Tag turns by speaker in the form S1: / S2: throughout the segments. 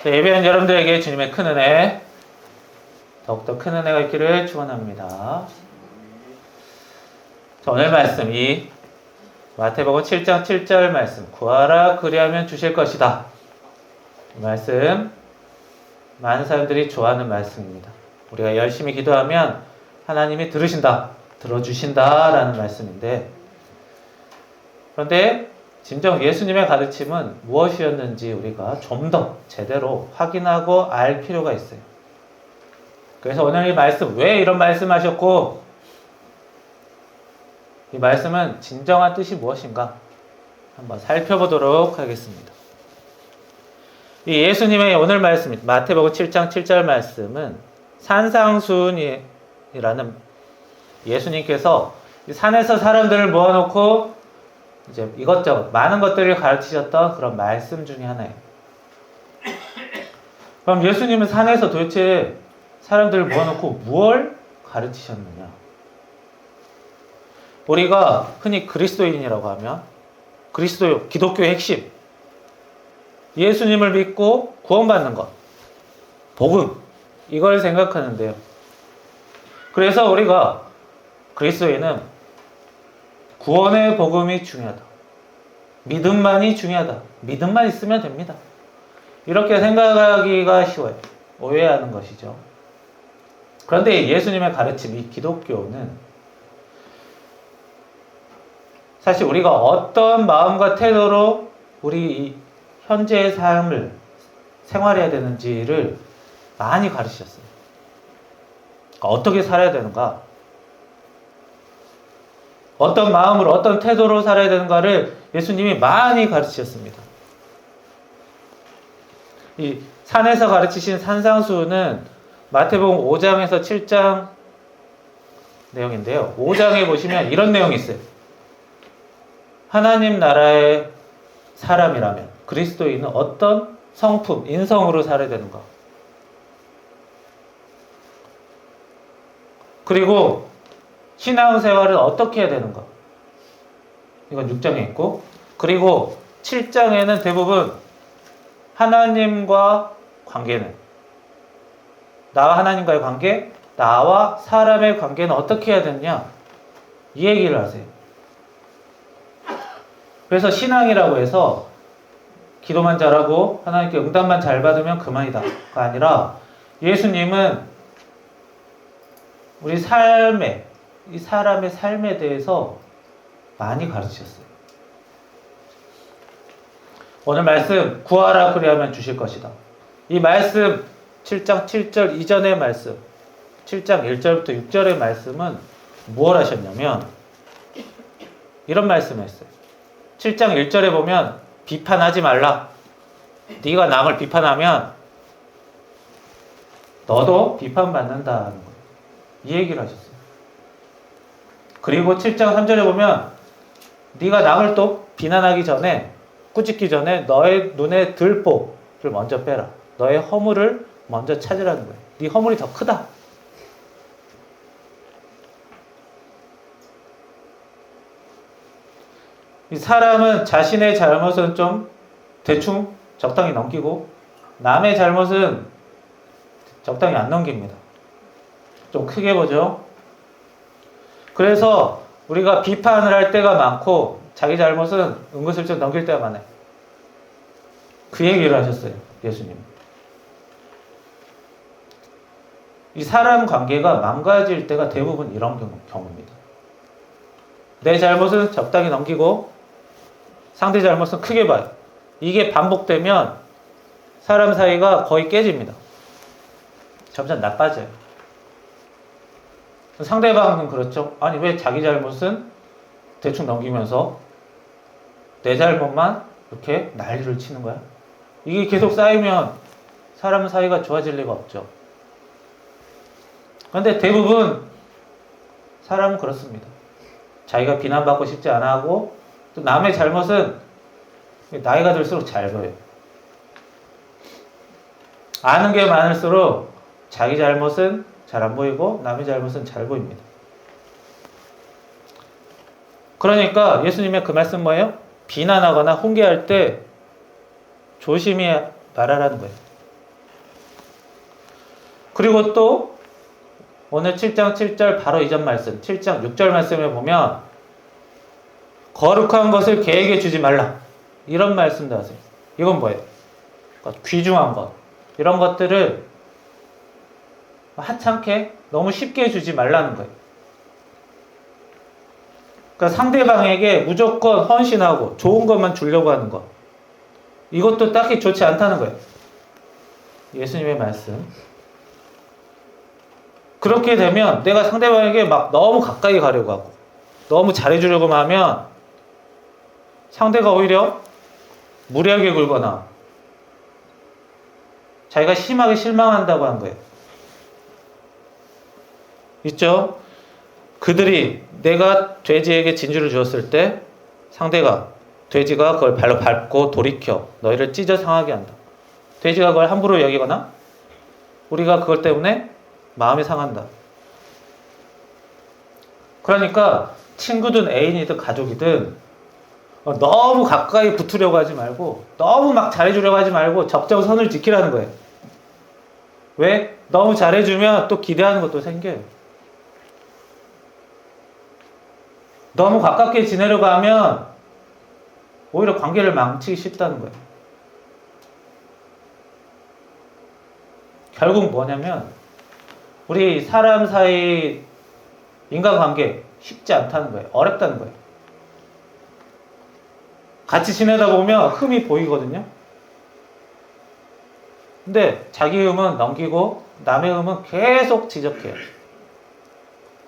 S1: 예배한 여러분들에게 주님의 큰 은혜, 더욱더 큰 은혜가 있기를 축원합니다. 오늘 말씀이 마태복음 7장 7절 말씀, 구하라 그리하면 주실 것이다. 이 말씀 많은 사람들이 좋아하는 말씀입니다. 우리가 열심히 기도하면 하나님이 들으신다, 들어주신다 라는 말씀인데, 그런데 진정 예수님의 가르침은 무엇이었는지 우리가 좀 더 제대로 확인하고 알 필요가 있어요. 그래서 오늘 이 말씀, 왜 이런 말씀 하셨고 이 말씀은 진정한 뜻이 무엇인가 한번 살펴보도록 하겠습니다. 이 예수님의 오늘 말씀, 마태복음 7장 7절 말씀은 산상수훈이라는 예수님께서 산에서 사람들을 모아놓고 이제 이것저것 많은 것들을 가르치셨던 그런 말씀 중에 하나예요. 그럼 예수님은 산에서 도대체 사람들을 모아놓고 무엇을 가르치셨느냐? 우리가 흔히 그리스도인이라고 하면 기독교의 핵심, 예수님을 믿고 구원받는 것, 복음, 이걸 생각하는데요. 그래서 우리가 그리스도인은 구원의 복음이 중요하다. 믿음만이 중요하다. 믿음만 있으면 됩니다. 이렇게 생각하기가 쉬워요. 오해하는 것이죠. 그런데 예수님의 가르침, 이 기독교는 사실 우리가 어떤 마음과 태도로 우리 현재의 삶을 생활해야 되는지를 많이 가르치셨어요. 그러니까 어떻게 살아야 되는가? 어떤 마음으로, 어떤 태도로 살아야 되는가를 예수님이 많이 가르치셨습니다. 이 산에서 가르치신 산상수훈은 마태복음 5장에서 7장 내용인데요. 5장에 보시면 이런 내용이 있어요. 하나님 나라의 사람이라면 그리스도인은 어떤 성품, 인성으로 살아야 되는가? 그리고 신앙생활은 어떻게 해야 되는가? 이건 6장에 있고, 그리고 7장에는 대부분 하나님과 관계는, 나와 하나님과의 관계, 나와 사람의 관계는 어떻게 해야 되느냐? 이 얘기를 하세요. 그래서 신앙이라고 해서 기도만 잘하고 하나님께 응답만 잘 받으면 그만이다가 아니라 예수님은 우리 삶에, 이 사람의 삶에 대해서 많이 가르치셨어요. 오늘 말씀, 구하라 그리하면 주실 것이다. 이 말씀 7장 7절 이전의 말씀, 7장 1절부터 6절의 말씀은 무엇 하셨냐면 이런 말씀을 했어요. 7장 1절에 보면 비판하지 말라. 네가 남을 비판하면 너도 비판받는다는 거예요. 이 얘기를 하셨어요. 그리고 7장 3절에 보면 네가 남을 또 비난하기 전에, 꾸짖기 전에 너의 눈에 들보를 먼저 빼라. 너의 허물을 먼저 찾으라는 거예요. 네 허물이 더 크다. 이 사람은 자신의 잘못은 좀 대충 적당히 넘기고 남의 잘못은 적당히 안 넘깁니다. 좀 크게 보죠. 그래서 우리가 비판을 할 때가 많고 자기 잘못은 은근슬쩍 넘길 때가 많아요. 그 얘기를 하셨어요. 예수님. 이 사람 관계가 망가질 때가 대부분 이런 경우입니다. 내 잘못은 적당히 넘기고 상대 잘못은 크게 봐요. 이게 반복되면 사람 사이가 거의 깨집니다. 점점 나빠져요. 상대방은 그렇죠. 아니 왜 자기 잘못은 대충 넘기면서 내 잘못만 이렇게 난리를 치는 거야? 이게 계속 쌓이면 사람 사이가 좋아질 리가 없죠. 그런데 대부분 사람은 그렇습니다. 자기가 비난받고 싶지 않아 하고 또 남의 잘못은 나이가 들수록 잘 보여요. 아는 게 많을수록 자기 잘못은 잘 안 보이고 남의 잘못은 잘 보입니다. 그러니까 예수님의 그 말씀 뭐예요? 비난하거나 훈계할 때 조심히 말하라는 거예요. 그리고 또 오늘 7장 7절 바로 이전 말씀 7장 6절 말씀에 보면 거룩한 것을 개에게 주지 말라 이런 말씀도 하세요. 이건 뭐예요? 그러니까 귀중한 것 이런 것들을 하찮게 너무 쉽게 주지 말라는 거예요. 그러니까 상대방에게 무조건 헌신하고 좋은 것만 주려고 하는 것 이것도 딱히 좋지 않다는 거예요. 예수님의 말씀. 그렇게 되면 내가 상대방에게 막 너무 가까이 가려고 하고 너무 잘해주려고 하면 상대가 오히려 무리하게 굴거나 자기가 심하게 실망한다고 한 거예요. 있죠? 그들이 내가 돼지에게 진주를 주었을 때 상대가 돼지가 그걸 발로 밟고 돌이켜 너희를 찢어 상하게 한다. 돼지가 그걸 함부로 여기거나 우리가 그것 때문에 마음이 상한다. 그러니까 친구든 애인이든 가족이든 너무 가까이 붙으려고 하지 말고 너무 막 잘해주려고 하지 말고 적정선을 지키라는 거예요. 왜? 너무 잘해주면 또 기대하는 것도 생겨요. 너무 가깝게 지내려고 하면 오히려 관계를 망치기 쉽다는 거예요. 결국 뭐냐면 우리 사람 사이 인간관계 쉽지 않다는 거예요. 어렵다는 거예요. 같이 지내다 보면 흠이 보이거든요. 근데 자기 흠은 넘기고 남의 흠은 계속 지적해요.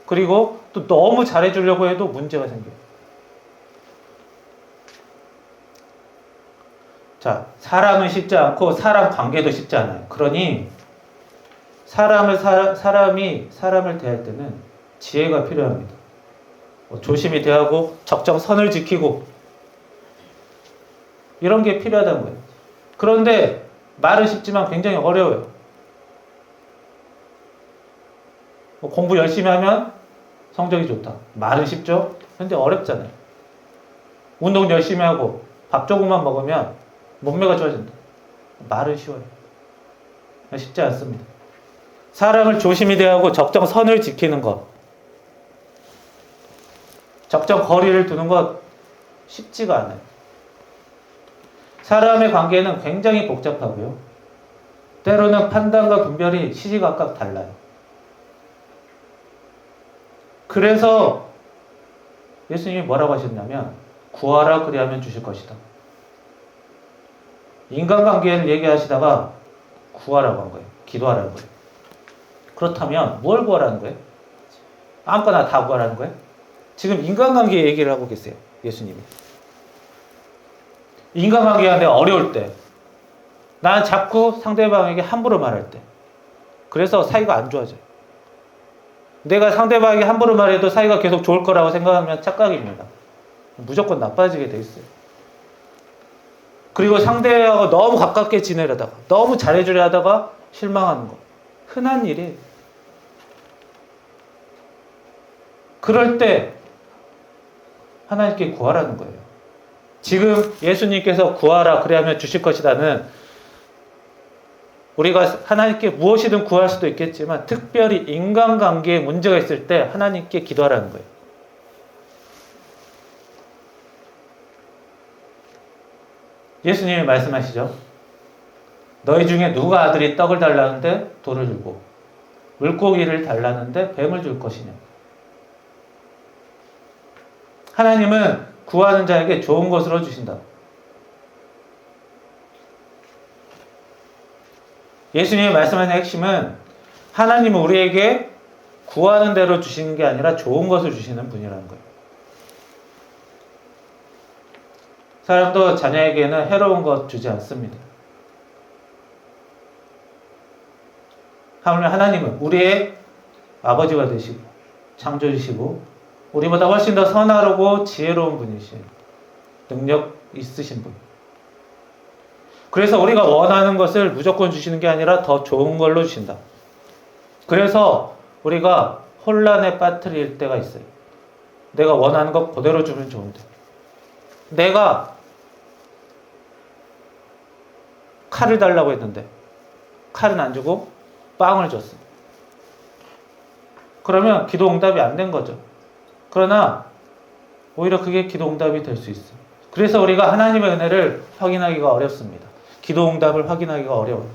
S1: 그리고 또 너무 잘해주려고 해도 문제가 생겨요. 자, 사람은 쉽지 않고 사람 관계도 쉽지 않아요. 그러니 사람이 사람을 대할 때는 지혜가 필요합니다. 조심히 대하고 적정선을 지키고 이런 게 필요하다는 거예요. 그런데 말은 쉽지만 굉장히 어려워요. 공부 열심히 하면 성적이 좋다. 말은 쉽죠? 근데 어렵잖아요. 운동 열심히 하고 밥 조금만 먹으면 몸매가 좋아진다. 말은 쉬워요. 쉽지 않습니다. 사람을 조심히 대하고 적정선을 지키는 것. 적정 거리를 두는 것 쉽지가 않아요. 사람의 관계는 굉장히 복잡하고요. 때로는 판단과 분별이 시시각각 달라요. 그래서 예수님이 뭐라고 하셨냐면 구하라 그리하면 주실 것이다. 인간관계를 얘기하시다가 구하라고 한 거예요. 기도하라는 거예요. 그렇다면 뭘 구하라는 거예요? 아무거나 다 구하라는 거예요? 지금 인간관계 얘기를 하고 계세요. 예수님이. 인간관계가 내가 어려울 때 난 자꾸 상대방에게 함부로 말할 때 그래서 사이가 안 좋아져요. 내가 상대방에게 함부로 말해도 사이가 계속 좋을 거라고 생각하면 착각입니다. 무조건 나빠지게 돼 있어요. 그리고 상대하고 너무 가깝게 지내려다가 너무 잘해주려 하다가 실망하는 거 흔한 일이에요. 그럴 때 하나님께 구하라는 거예요. 지금 예수님께서 구하라 그리하면 주실 것이다는 우리가 하나님께 무엇이든 구할 수도 있겠지만 특별히 인간관계에 문제가 있을 때 하나님께 기도하라는 거예요. 예수님이 말씀하시죠. 너희 중에 누가 아들이 떡을 달라는데 돌을 주고 물고기를 달라는데 뱀을 줄 것이냐. 하나님은 구하는 자에게 좋은 것으로 주신다. 예수님이 말씀하는 핵심은 하나님은 우리에게 구하는 대로 주시는 게 아니라 좋은 것을 주시는 분이라는 거예요. 사람도 자녀에게는 해로운 것 주지 않습니다. 하나님은 우리의 아버지가 되시고 창조주시고 우리보다 훨씬 더 선하고 지혜로운 분이신 능력 있으신 분. 그래서 우리가 원하는 것을 무조건 주시는 게 아니라 더 좋은 걸로 주신다. 그래서 우리가 혼란에 빠뜨릴 때가 있어요. 내가 원하는 것 그대로 주면 좋은데 내가 칼을 달라고 했는데 칼은 안 주고 빵을 줬어. 그러면 기도 응답이 안 된 거죠. 그러나 오히려 그게 기도 응답이 될 수 있어. 그래서 우리가 하나님의 은혜를 확인하기가 어렵습니다. 기도 응답을 확인하기가 어려워요.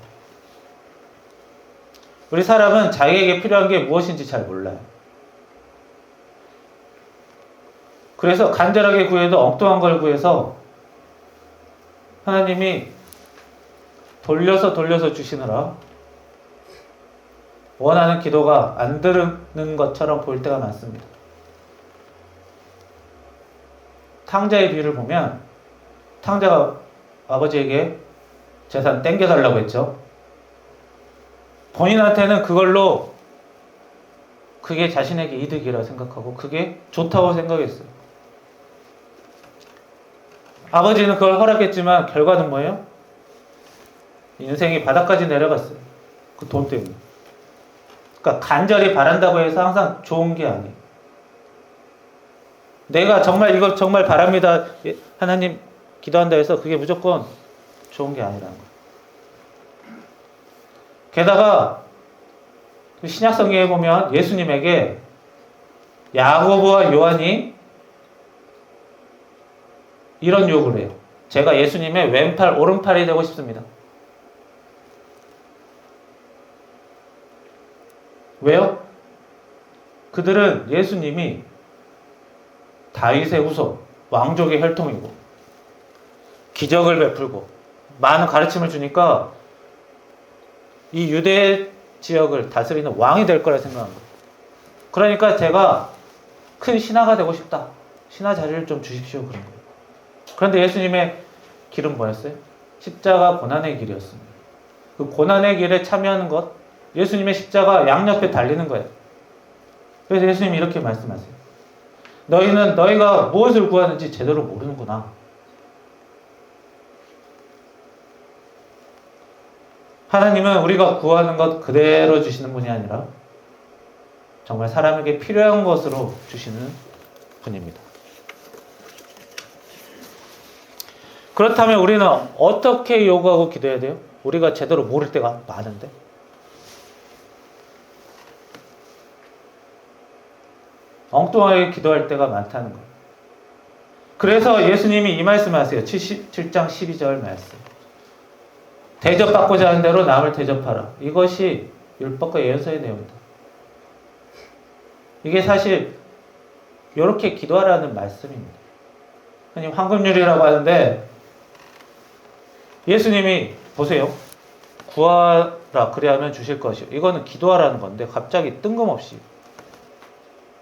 S1: 우리 사람은 자기에게 필요한 게 무엇인지 잘 몰라요. 그래서 간절하게 구해도 엉뚱한 걸 구해서 하나님이 돌려서 주시느라 원하는 기도가 안 들은 것처럼 보일 때가 많습니다. 탕자의 비유를 보면 탕자가 아버지에게 재산 땡겨달라고 했죠. 본인한테는 그걸로 그게 자신에게 이득이라 생각하고 그게 좋다고 생각했어요. 아버지는 그걸 허락했지만 결과는 뭐예요? 인생이 바닥까지 내려갔어요. 그 돈 때문에. 그러니까 간절히 바란다고 해서 항상 좋은 게 아니에요. 내가 정말 이거 정말 바랍니다. 하나님 기도한다 해서 그게 무조건 좋은 게 아니라는 거예요. 게다가 신약 성경에 보면 예수님에게 야고보와 요한이 이런 요구를 해요. 제가 예수님의 왼팔 오른팔이 되고 싶습니다. 왜요? 그들은 예수님이 다윗의 후손, 왕족의 혈통이고 기적을 베풀고 많은 가르침을 주니까 이 유대 지역을 다스리는 왕이 될 거라 생각한 거예요. 그러니까 제가 큰 신하가 되고 싶다. 신하 자리를 좀 주십시오. 그런 거예요. 그런데 예수님의 길은 뭐였어요? 십자가 고난의 길이었습니다. 그 고난의 길에 참여하는 것, 예수님의 십자가 양옆에 달리는 거예요. 그래서 예수님이 이렇게 말씀하세요. 너희는 너희가 무엇을 구하는지 제대로 모르는구나. 하나님은 우리가 구하는 것 그대로 주시는 분이 아니라 정말 사람에게 필요한 것으로 주시는 분입니다. 그렇다면 우리는 어떻게 요구하고 기도해야 돼요? 우리가 제대로 모를 때가 많은데. 엉뚱하게 기도할 때가 많다는 거예요. 그래서 예수님이 이 말씀을 하세요. 77장 12절 말씀. 대접받고자 하는 대로 남을 대접하라. 이것이 율법과 예언서의 내용이다. 이게 사실 이렇게 기도하라는 말씀입니다. 아니 황금률이라고 하는데 예수님이 보세요. 구하라 그리하면 주실 것이요. 이거는 기도하라는 건데 갑자기 뜬금없이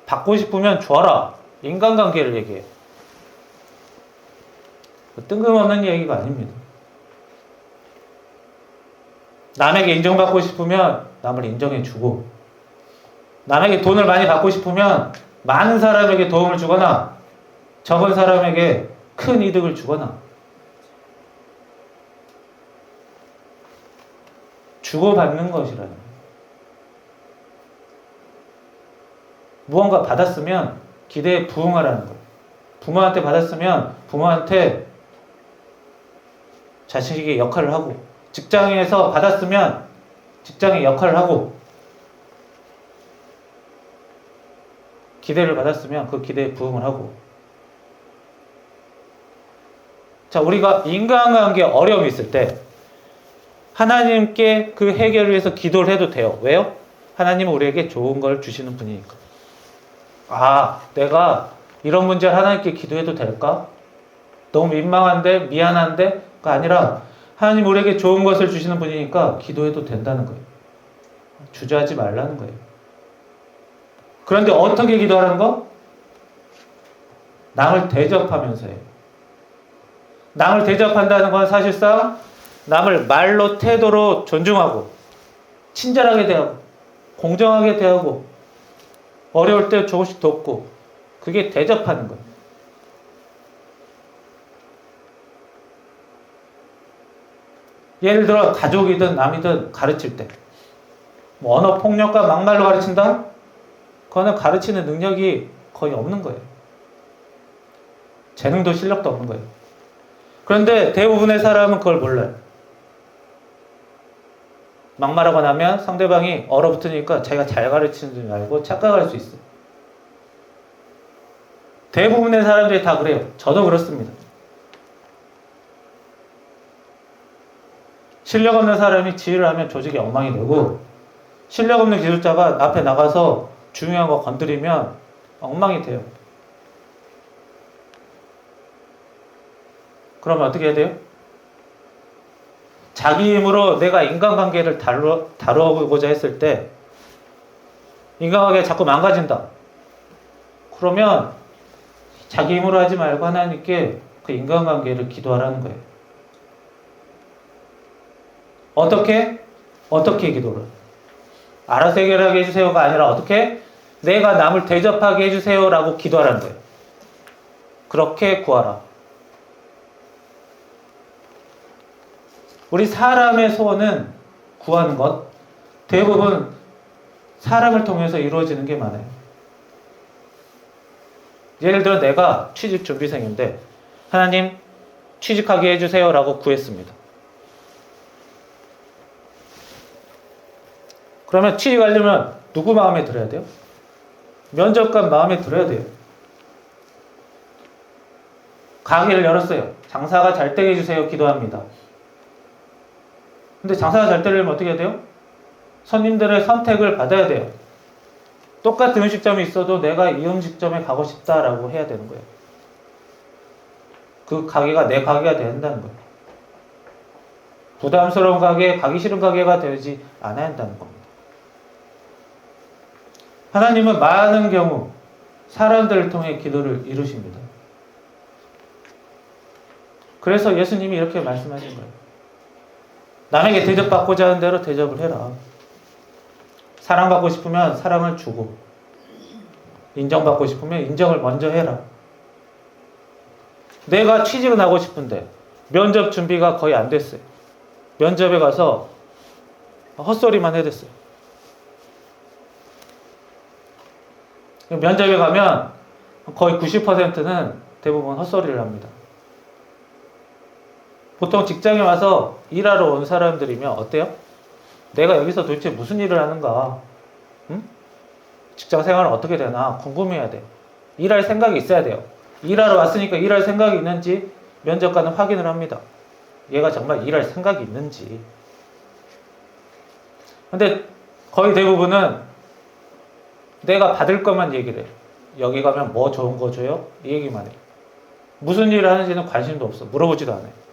S1: 받고 싶으면 줘라. 인간관계를 얘기해요. 뜬금없는 얘기가 아닙니다. 남에게 인정받고 싶으면 남을 인정해주고 남에게 돈을 많이 받고 싶으면 많은 사람에게 도움을 주거나 적은 사람에게 큰 이득을 주거나 주고받는 것이라는 거예요. 무언가 받았으면 기대에 부응하라는 거예요. 부모한테 받았으면 부모한테 자식에게 역할을 하고 직장에서 받았으면 직장의 역할을 하고 기대를 받았으면 그 기대에 부응을 하고 자 우리가 인간관계에 어려움이 있을 때 하나님께 그 해결을 위해서 기도를 해도 돼요. 왜요? 하나님은 우리에게 좋은 걸 주시는 분이니까. 아, 내가 이런 문제를 하나님께 기도해도 될까? 너무 민망한데 미안한데 가 아니라 하나님 우리에게 좋은 것을 주시는 분이니까 기도해도 된다는 거예요. 주저하지 말라는 거예요. 그런데 어떻게 기도하라는 거? 남을 대접하면서 해요. 남을 대접한다는 건 사실상 남을 말로 태도로 존중하고 친절하게 대하고 공정하게 대하고 어려울 때 조금씩 돕고 그게 대접하는 거예요. 예를 들어 가족이든 남이든 가르칠 때 뭐 언어 폭력과 막말로 가르친다? 그거는 가르치는 능력이 거의 없는 거예요. 재능도 실력도 없는 거예요. 그런데 대부분의 사람은 그걸 몰라요. 막말하고 나면 상대방이 얼어붙으니까 자기가 잘 가르치는 줄 알고 착각할 수 있어. 대부분의 사람들이 다 그래요. 저도 그렇습니다. 실력 없는 사람이 지휘를 하면 조직이 엉망이 되고, 실력 없는 기술자가 앞에 나가서 중요한 거 건드리면 엉망이 돼요. 그러면 어떻게 해야 돼요? 자기 힘으로 내가 인간관계를 다루고자 했을 때 인간관계가 자꾸 망가진다. 그러면 자기 힘으로 하지 말고 하나님께 그 인간관계를 기도하라는 거예요. 어떻게 기도를? 알아서 해결하게 해주세요가 아니라 어떻게? 내가 남을 대접하게 해주세요 라고 기도하라는 거예요. 그렇게 구하라. 우리 사람의 소원은 구하는 것, 대부분 사람을 통해서 이루어지는 게 많아요. 예를 들어 내가 취직 준비생인데 하나님 취직하게 해주세요 라고 구했습니다. 그러면 취직하려면 누구 마음에 들어야 돼요? 면접관 마음에 들어야 돼요. 가게를 열었어요. 장사가 잘 되게 해주세요 기도합니다. 근데 장사가 잘 되려면 어떻게 해야 돼요? 손님들의 선택을 받아야 돼요. 똑같은 음식점이 있어도 내가 이 음식점에 가고 싶다라고 해야 되는 거예요. 그 가게가 내 가게가 된다는 거예요. 부담스러운 가게, 가기 싫은 가게가 되지 않아야 한다는 겁니다. 하나님은 많은 경우 사람들을 통해 기도를 이루십니다. 그래서 예수님이 이렇게 말씀하신 거예요. 남에게 대접받고자 하는 대로 대접을 해라. 사랑받고 싶으면 사랑을 주고, 인정받고 싶으면 인정을 먼저 해라. 내가 취직은 하고 싶은데 면접 준비가 거의 안 됐어요. 면접에 가서 헛소리만 해댔어요. 면접에 가면 거의 90%는 대부분 헛소리를 합니다. 보통 직장에 와서 일하러 온 사람들이면 어때요? 내가 여기서 도대체 무슨 일을 하는가? 응? 직장 생활은 어떻게 되나 궁금해야 돼요. 일할 생각이 있어야 돼요. 일하러 왔으니까 일할 생각이 있는지 면접관은 확인을 합니다. 얘가 정말 일할 생각이 있는지. 근데 거의 대부분은 내가 받을 것만 얘기를 해요. 여기 가면 뭐 좋은 거 줘요? 이 얘기만 해요. 무슨 일을 하는지는 관심도 없어. 물어보지도 않아요.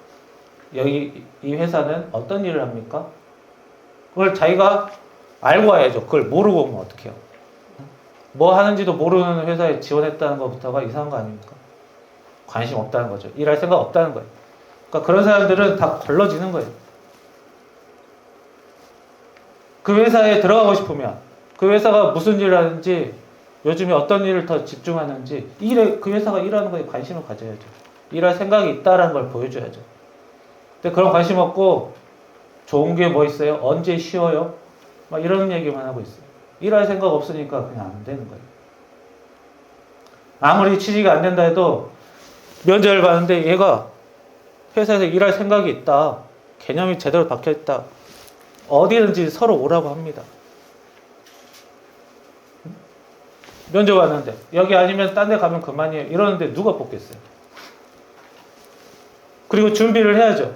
S1: 여기 이 회사는 어떤 일을 합니까? 그걸 자기가 알고 와야죠. 그걸 모르고 오면 어떡해요? 뭐 하는지도 모르는 회사에 지원했다는 것부터가 이상한 거 아닙니까? 관심 없다는 거죠. 일할 생각 없다는 거예요. 그러니까 그런 사람들은 다 걸러지는 거예요. 그 회사에 들어가고 싶으면 그 회사가 무슨 일을 하는지, 요즘에 어떤 일을 더 집중하는지, 그 회사가 일하는 거에 관심을 가져야죠. 일할 생각이 있다는 걸 보여줘야죠. 근데 그런 관심 없고 좋은 게 뭐 있어요? 언제 쉬어요? 막 이런 얘기만 하고 있어요. 일할 생각 없으니까 그냥 안 되는 거예요. 아무리 취직이 안 된다 해도 면접을 봤는데 얘가 회사에서 일할 생각이 있다. 개념이 제대로 박혀있다. 어디든지 서로 오라고 합니다. 면접 왔는데 여기 아니면 딴 데 가면 그만이에요. 이러는데 누가 뽑겠어요? 그리고 준비를 해야죠.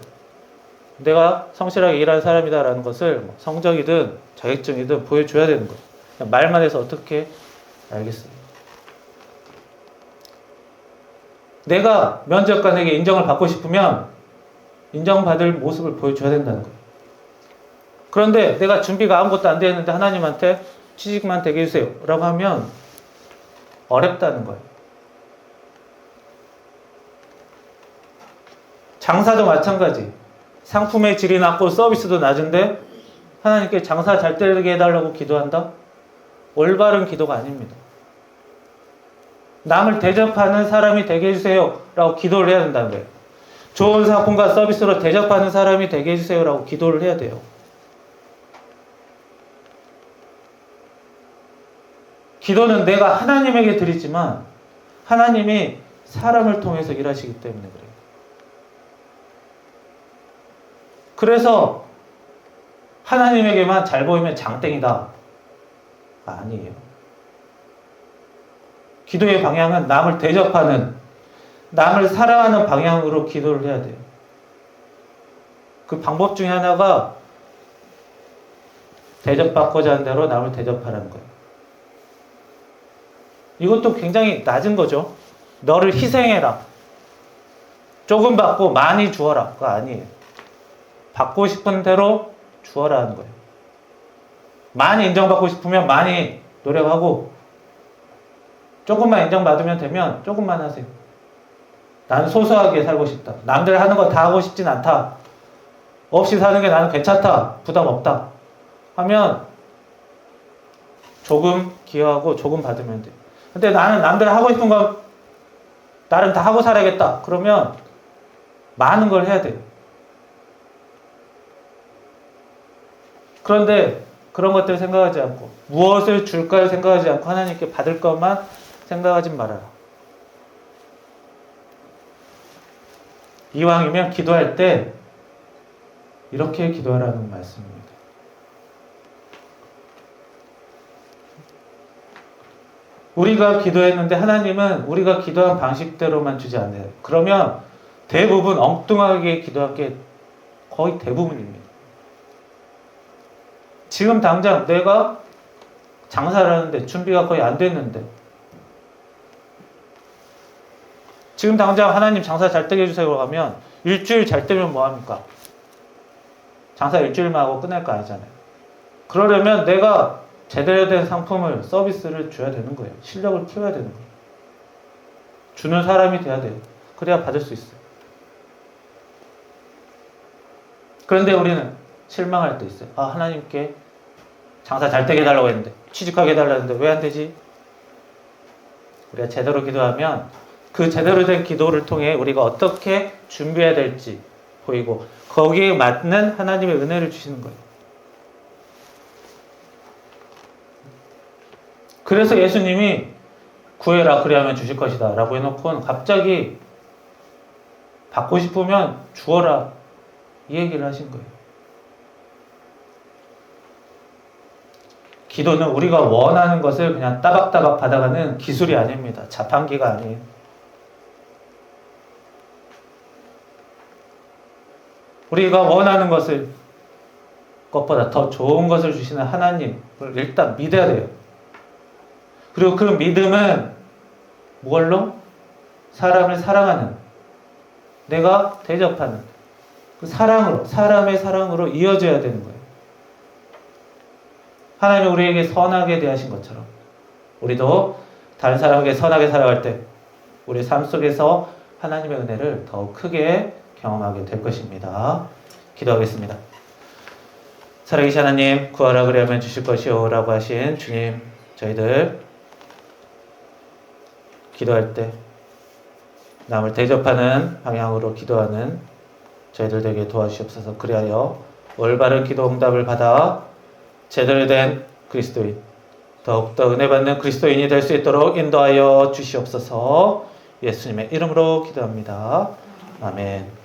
S1: 내가 성실하게 일하는 사람이다라는 것을 성적이든 자격증이든 보여줘야 되는 거예요. 그냥 말만 해서 어떻게 알겠어요. 내가 면접관에게 인정을 받고 싶으면 인정받을 모습을 보여줘야 된다는 거예요. 그런데 내가 준비가 아무것도 안 되는데 하나님한테 취직만 되게 해주세요 라고 하면 어렵다는 거예요. 장사도 마찬가지. 상품의 질이 낮고 서비스도 낮은데 하나님께 장사 잘 되게 해달라고 기도한다? 올바른 기도가 아닙니다. 남을 대접하는 사람이 되게 해주세요 라고 기도를 해야 된다는 거예요. 좋은 상품과 서비스로 대접하는 사람이 되게 해주세요 라고 기도를 해야 돼요. 기도는 내가 하나님에게 드리지만 하나님이 사람을 통해서 일하시기 때문에 그래요. 그래서 하나님에게만 잘 보이면 장땡이다. 아니에요. 기도의 방향은 남을 대접하는, 남을 사랑하는 방향으로 기도를 해야 돼요. 그 방법 중에 하나가 대접받고자 하는 대로 남을 대접하라는 거예요. 이것도 굉장히 낮은 거죠. 너를 희생해라. 조금 받고 많이 주어라. 그거 아니에요. 받고 싶은 대로 주어라 하는 거예요. 많이 인정받고 싶으면 많이 노력하고, 조금만 인정받으면 되면 조금만 하세요. 나는 소소하게 살고 싶다. 남들 하는 거 다 하고 싶진 않다. 없이 사는 게 나는 괜찮다. 부담 없다. 하면 조금 기여하고 조금 받으면 돼요. 근데 나는 남들 하고 싶은 거 나름 다 하고 살아야겠다. 그러면 많은 걸 해야 돼요. 그런데 그런 것들을 생각하지 않고, 무엇을 줄까를 생각하지 않고 하나님께 받을 것만 생각하지 말아라. 이왕이면 기도할 때 이렇게 기도하라는 말씀입니다. 우리가 기도했는데 하나님은 우리가 기도한 방식대로만 주지 않아요. 그러면 대부분 엉뚱하게 기도한 게 거의 대부분입니다. 지금 당장 내가 장사를 하는데 준비가 거의 안 됐는데, 지금 당장 하나님 장사 잘 되게 해주세요 하면 일주일 잘 되면 뭐합니까? 장사 일주일만 하고 끝날 거 아니잖아요. 그러려면 내가 제대로 된 상품을, 서비스를 줘야 되는 거예요. 실력을 키워야 되는 거예요. 주는 사람이 돼야 돼요. 그래야 받을 수 있어요. 그런데 우리는 실망할 때 있어요. 아, 하나님께 장사 잘 되게 해달라고 했는데, 취직하게 해달라고 했는데 왜 안 되지? 우리가 제대로 기도하면 그 제대로 된 기도를 통해 우리가 어떻게 준비해야 될지 보이고, 거기에 맞는 하나님의 은혜를 주시는 거예요. 그래서 예수님이 구해라 그리하면 주실 것이다 라고 해놓고는 갑자기 받고 싶으면 주어라 이 얘기를 하신 거예요. 기도는 우리가 원하는 것을 그냥 따박따박 받아가는 기술이 아닙니다. 자판기가 아니에요. 우리가 원하는 것을, 것보다 더 좋은 것을 주시는 하나님을 일단 믿어야 돼요. 그리고 그 믿음은 무엇로? 사람을 사랑하는, 내가 대접하는 그 사랑으로, 사람의 사랑으로 이어져야 되는 거예요. 하나님이 우리에게 선하게 대하신 것처럼 우리도 다른 사람에게 선하게 살아갈 때 우리 삶 속에서 하나님의 은혜를 더욱 크게 경험하게 될 것입니다. 기도하겠습니다. 살아계신 하나님, 구하라 그리하면 주실 것이요 라고 하신 주님, 저희들 기도할 때 남을 대접하는 방향으로 기도하는 저희들 되게 도와주시옵소서. 그리하여 올바른 기도 응답을 받아 제대로 된 그리스도인, 더욱더 은혜 받는 그리스도인이 될 수 있도록 인도하여 주시옵소서. 예수님의 이름으로 기도합니다. 아멘.